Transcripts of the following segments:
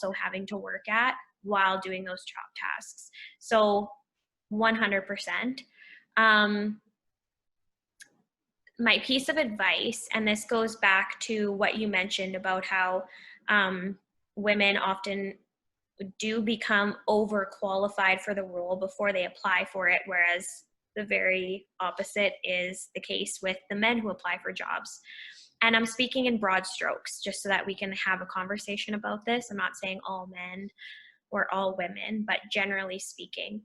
also having to work at while doing those job tasks. So 100%. My piece of advice, and this goes back to what you mentioned about how women often do become overqualified for the role before they apply for it, whereas the very opposite is the case with the men who apply for jobs. And I'm speaking in broad strokes just so that we can have a conversation about this. I'm not saying all men or all women, but generally speaking.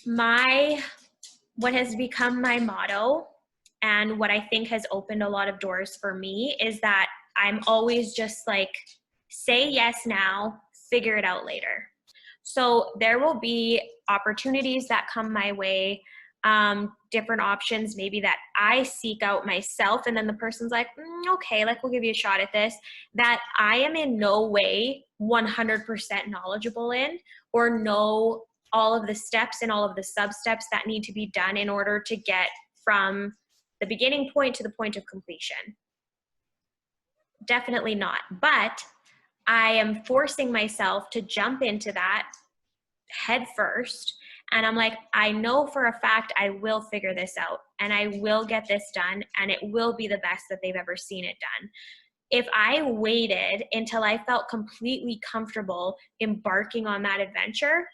What has become my motto, and what I think has opened a lot of doors for me, is that I'm always just like, say yes now, figure it out later. So there will be opportunities that come my way, different options maybe that I seek out myself, and then the person's like, okay, like we'll give you a shot at this, that I am in no way 100% knowledgeable in, or know all of the steps and all of the sub-steps that need to be done in order to get from the beginning point to the point of completion. Definitely not. But I am forcing myself to jump into that head first. And I'm like, I know for a fact I will figure this out, and I will get this done, and it will be the best that they've ever seen it done. If I waited until I felt completely comfortable embarking on that adventure,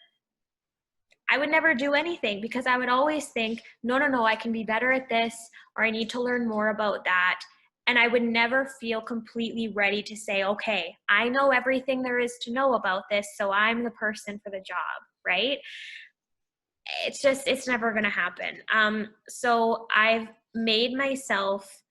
I would never do anything, because I would always think, no, I can be better at this, or I need to learn more about that. And I would never feel completely ready to say, okay, I know everything there is to know about this, so I'm the person for the job, right? It's never going to happen. So I've made myself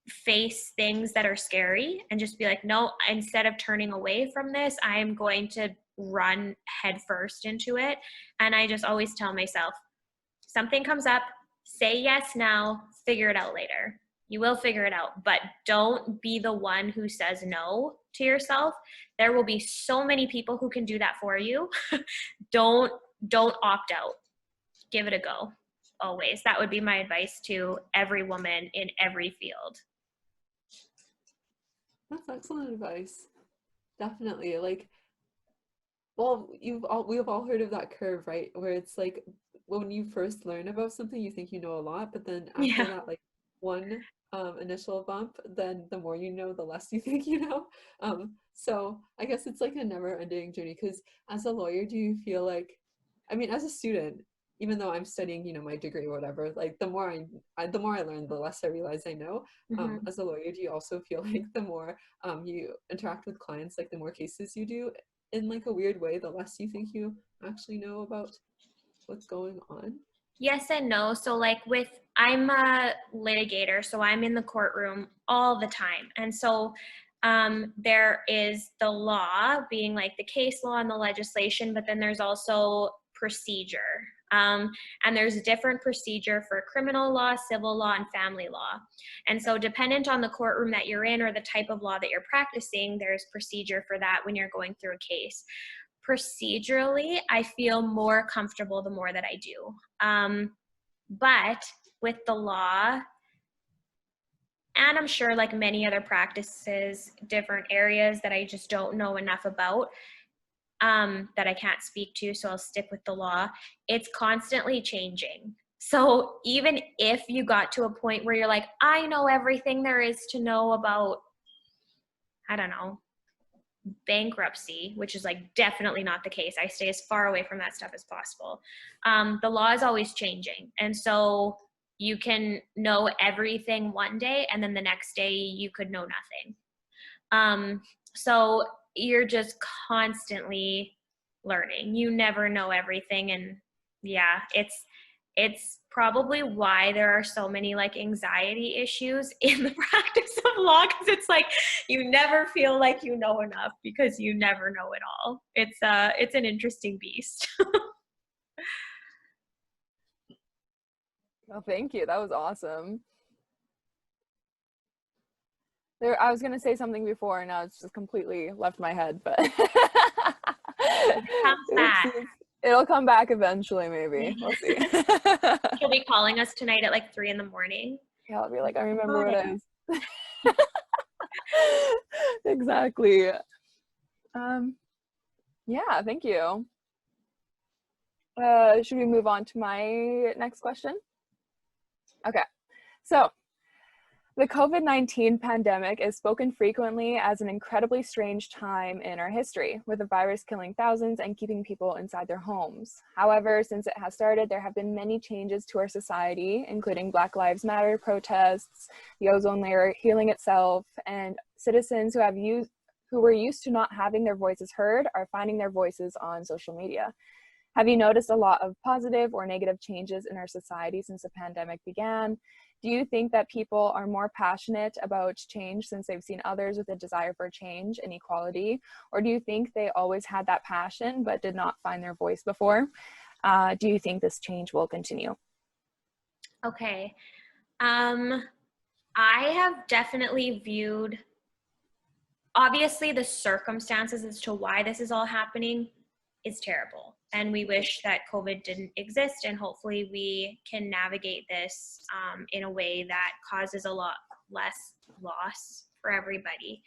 face things that are scary and just be like, no, instead of turning away from this, I'm going to run headfirst into it. And I just always tell myself, something comes up, say yes now, figure it out later. You will figure it out, but don't be the one who says no to yourself. There will be so many people who can do that for you. Don't opt out. Give it a go. Always. That would be my advice to every woman in every field. That's excellent advice. Definitely. Like, well, we've all heard of that curve, right? Where it's like, when you first learn about something, you think you know a lot, but then after Yeah. that, like, one initial bump, then the more you know, the less you think you know. So I guess it's like a never-ending journey. Because as a lawyer, do you feel like, I mean, as a student, even though I'm studying, my degree or whatever, like the more I learn, the less I realize I know. Mm-hmm. As a lawyer, do you also feel like the more you interact with clients, like the more cases you do, in like a weird way, the less you think you actually know about what's going on? Yes and no. So like I'm a litigator, so I'm in the courtroom all the time. And so there is the law being like the case law and the legislation, but then there's also procedure. And there's a different procedure for criminal law, civil law, and family law. And so dependent on the courtroom that you're in or the type of law that you're practicing, there's procedure for that when you're going through a case. Procedurally, I feel more comfortable the more that I do. But with the law, and I'm sure like many other practices, different areas that I just don't know enough about, that I can't speak to, so I'll stick with the law. It's constantly changing. So even if you got to a point where you're like, I know everything there is to know about, I don't know, bankruptcy, which is like definitely not the case. I stay as far away from that stuff as possible. The law is always changing. And so you can know everything one day and then the next day you could know nothing. So you're just constantly learning. You never know everything. And yeah, it's probably why there are so many like anxiety issues in the practice of law, because it's like you never feel like you know enough because you never know it all. It's an interesting beast. Oh, thank you. That was awesome. I was gonna say something before, and now it's just completely left my head, but It comes back. It'll come back eventually, maybe. We'll see. She'll be calling us tonight at like 3 a.m. Yeah, I'll be like, I remember what it is. Exactly. Yeah, thank you. Should we move on to my next question? Okay, so the COVID-19 pandemic is spoken frequently as an incredibly strange time in our history, with the virus killing thousands and keeping people inside their homes. However, since it has started, there have been many changes to our society, including Black Lives Matter protests, the ozone layer healing itself, and citizens who were used to not having their voices heard are finding their voices on social media. Have you noticed a lot of positive or negative changes in our society since the pandemic began? Do you think that people are more passionate about change since they've seen others with a desire for change and equality? Or do you think they always had that passion but did not find their voice before? Do you think this change will continue? Okay. I have definitely viewed, obviously, the circumstances as to why this is all happening is terrible. And we wish that COVID didn't exist, and hopefully we can navigate this in a way that causes a lot less loss for everybody.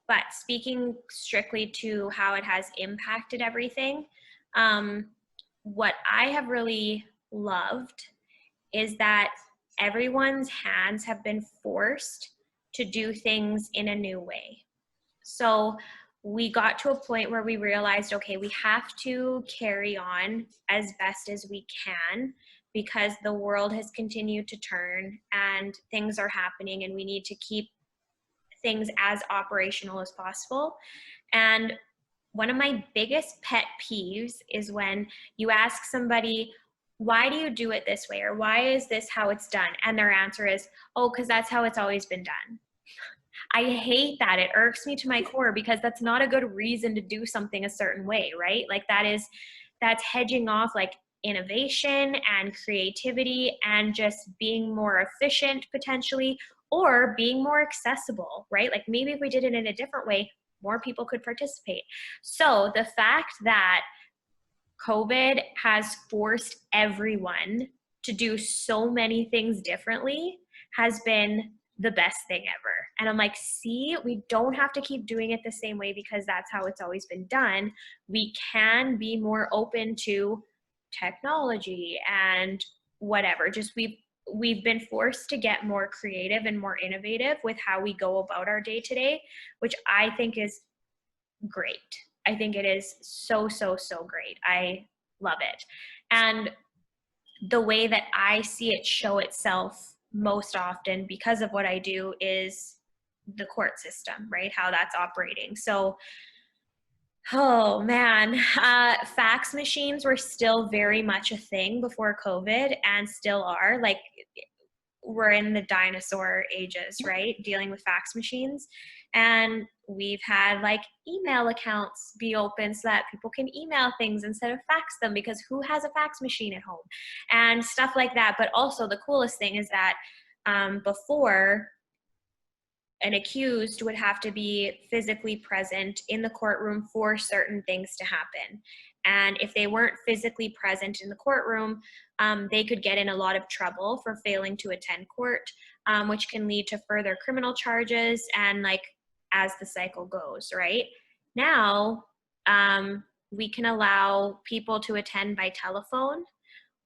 But speaking strictly to how it has impacted everything, what I have really loved is that everyone's hands have been forced to do things in a new way. So we got to a point where we realized, okay, we have to carry on as best as we can because the world has continued to turn and things are happening, and we need to keep things as operational as possible. And one of my biggest pet peeves is when you ask somebody, why do you do it this way? Or why is this how it's done? And their answer is, oh, because that's how it's always been done. I hate that. It irks me to my core because that's not a good reason to do something a certain way, right? Like that's hedging off like innovation and creativity and just being more efficient potentially, or being more accessible, right? Like maybe if we did it in a different way, more people could participate. So the fact that COVID has forced everyone to do so many things differently has been the best thing ever. And I'm like, see, we don't have to keep doing it the same way because that's how it's always been done. We can be more open to technology and whatever. Just we've been forced to get more creative and more innovative with how we go about our day to day, which I think is great. I think it is so, so, so great. I love it. And the way that I see it show itself most often because of what I do is the court system, right? How that's operating. So, oh man, fax machines were still very much a thing before COVID and still are. Like, we're in the dinosaur ages, right? Dealing with fax machines. And we've had like email accounts be open so that people can email things instead of fax them, because who has a fax machine at home and stuff like that. But also the coolest thing is that before, an accused would have to be physically present in the courtroom for certain things to happen. And if they weren't physically present in the courtroom, they could get in a lot of trouble for failing to attend court, which can lead to further criminal charges and like as the cycle goes, right? Now, we can allow people to attend by telephone,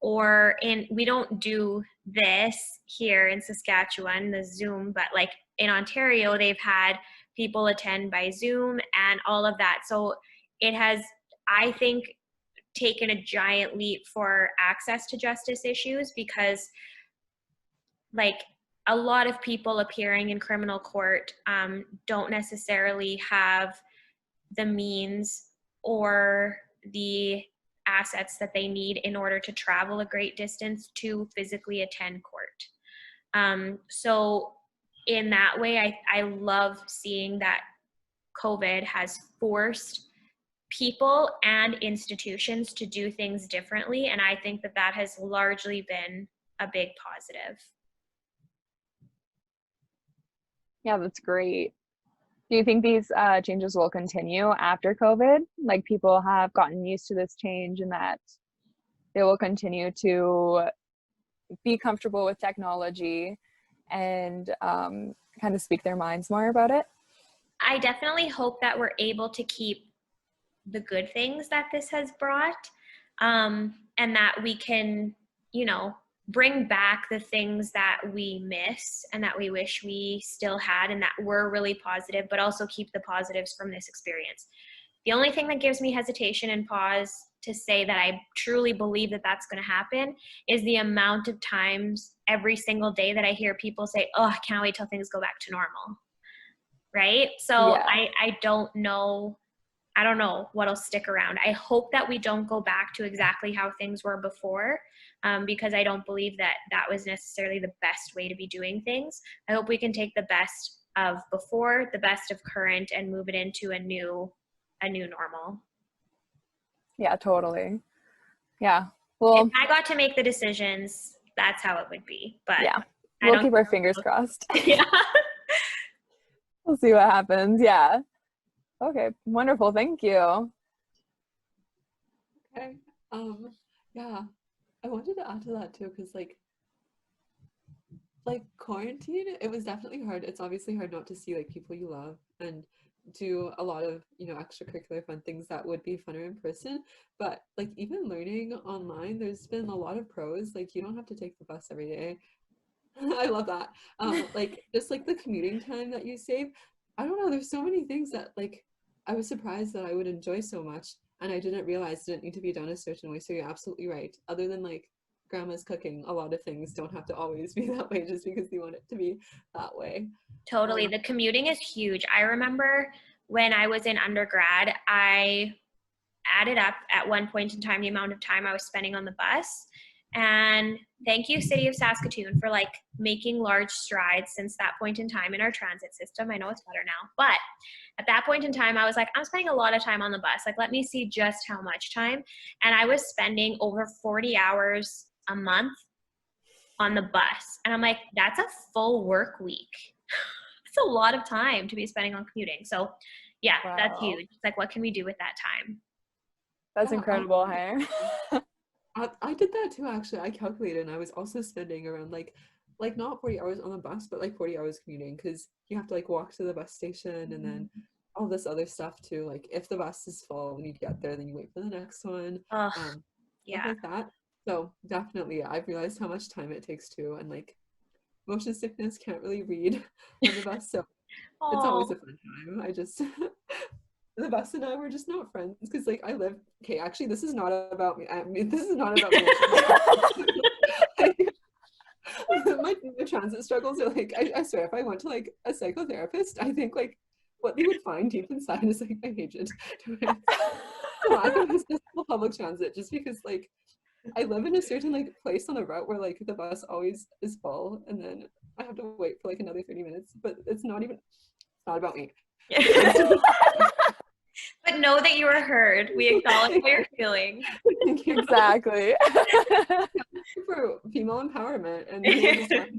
we don't do this here in Saskatchewan, the Zoom, but like in Ontario, they've had people attend by Zoom and all of that. So it has, I think, taken a giant leap for access to justice issues, because like a lot of people appearing in criminal court don't necessarily have the means or the assets that they need in order to travel a great distance to physically attend court. So in that way, I love seeing that COVID has forced people and institutions to do things differently. And I think that that has largely been a big positive. Yeah, that's great. Do you think these changes will continue after COVID? Like people have gotten used to this change and that they will continue to be comfortable with technology and kind of speak their minds more about it? I definitely hope that we're able to keep the good things that this has brought, and that we can, you know, bring back the things that we miss and that we wish we still had and that were really positive, but also keep the positives from this experience. The only thing that gives me hesitation and pause to say that I truly believe that that's going to happen is the amount of times every single day that I hear people say, oh, I can't wait till things go back to normal. Right? So Yeah. I don't know. I don't know what'll stick around. I hope that we don't go back to exactly how things were before, because I don't believe that that was necessarily the best way to be doing things. I hope we can take the best of before, the best of current, and move it into a new normal. Yeah, totally. Yeah. If Well, I got to make the decisions, that's how it would be. But yeah. I We'll don't. keep our fingers crossed. Yeah. We'll see what happens. Yeah. Okay. Wonderful. Thank you. Okay. Yeah. I wanted to add to that too, because like quarantine, it was definitely hard. It's obviously hard not to see like people you love and do a lot of, you know, extracurricular fun things that would be funner in person. But like even learning online, there's been a lot of pros. Like you don't have to take the bus every day. I love that. Like just like the commuting time that you save. I don't know, there's so many things that like I was surprised that I would enjoy so much and I didn't realize didn't need to be done a certain way. So you're absolutely right. Other than like grandma's cooking, a lot of things don't have to always be that way just because you want it to be that way. Totally. Um, The commuting is huge. I remember when I was in undergrad, I added up at one point in time the amount of time I was spending on the bus. And thank you, City of Saskatoon, for like making large strides since that point in time in our transit system. I know it's better now, but at that point in time, I was like, I'm spending a lot of time on the bus. Like, let me see just how much time. And I was spending over 40 hours a month on the bus. And I'm like, that's a full work week. It's a lot of time to be spending on commuting. So yeah, that's Wow. huge. It's like, what can we do with that time? That's yeah, incredible. Hey. I did that too actually. I calculated and I was also spending around like not 40 hours on the bus, but like 40 hours commuting because you have to like walk to the bus station and then all this other stuff too. Like if the bus is full when you get there, then you wait for the next one. Ugh, Stuff yeah. like that. So definitely I've realized how much time it takes too and like motion sickness can't really read on the bus. So it's always Oh, a fun time. I just the bus and I were just not friends because like I live okay, actually this is not about me. I mean this is not about me. My transit struggles are like I swear if I went to like a psychotherapist, I think like what they would find deep inside is like my hatred towards the lack of accessible public transit just because like I live in a certain like place on the route where like the bus always is full and then I have to wait for like another 30 minutes, but it's not about me. but know that you were heard. We acknowledge what you're feeling. Thank you Exactly. for female empowerment and you were just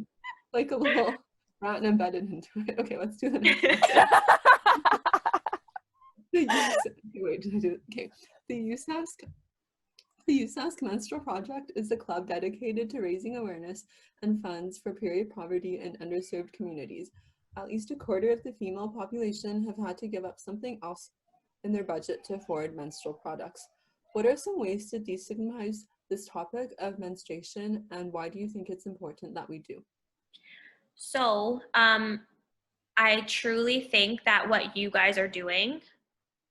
like a little rat and embedded into it. Okay, let's do the next question. Wait, did I do it? Okay. The USask The USask Menstrual Project is a club dedicated to raising awareness and funds for period poverty in underserved communities. At least a quarter of the female population have had to give up something else in their budget to afford menstrual products. What are some ways to destigmatize this topic of menstruation, and why do you think it's important that we do? So, I truly think that what you guys are doing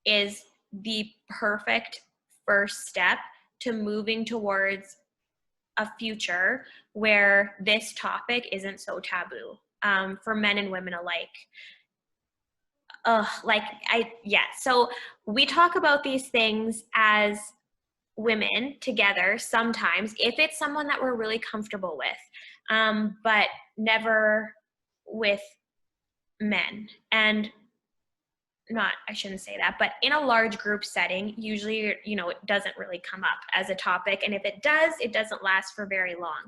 is the perfect first step to moving towards a future where this topic isn't so taboo, for men and women alike. So we talk about these things as women together sometimes if it's someone that we're really comfortable with, but never with men. And not, I shouldn't say that, but in a large group setting, usually, you know, it doesn't really come up as a topic. And if it does, it doesn't last for very long.